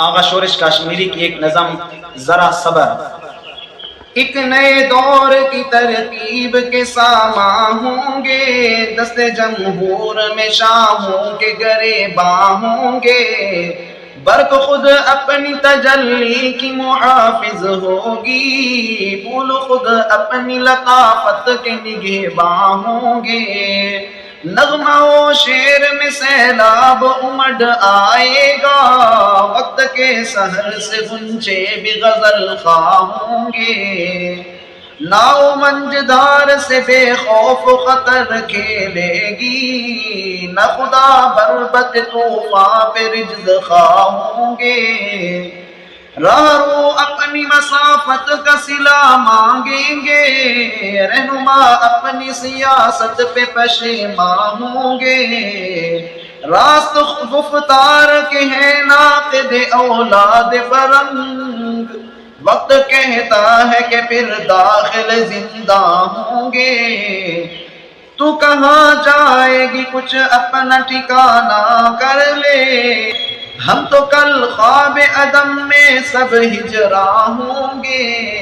آغا شورش کاشمیری کی ایک نظم ذرا صبر۔ ایک نئے دور کی ترکیب کے ساماں ہوں گے، دست جمہور میں شاہوں کے گریباں ہوں گے، برق خود اپنی تجلی کی محافظ ہوگی، پھول خود اپنی لطافت کے نگہباں ہوں گے، نغمہ و شعر میں سیلاب امڈ آئے گا، وقت کے سحر سے غنچے بھی غزل خواہ ہوں گے، ناؤ منجدار سے بے خوف خطر کھیلے گی، نہ خدا بربت طوفان پہ رجز خواہ ہوں گے، راہرو اپنی مسافت کا صلہ مانگیں گے، رہنما اپنی سیاست پہ پشیمان ہوں گے، راست گفتار کے ہیں ناقد اولاد فرنگ، وقت کہتا ہے کہ پھر داخل زندہ ہوں گے، تو کہاں جائے گی کچھ اپنا ٹھکانہ کر لے، ہم تو کل خواب عدم میں سب ہجراں ہوں گے۔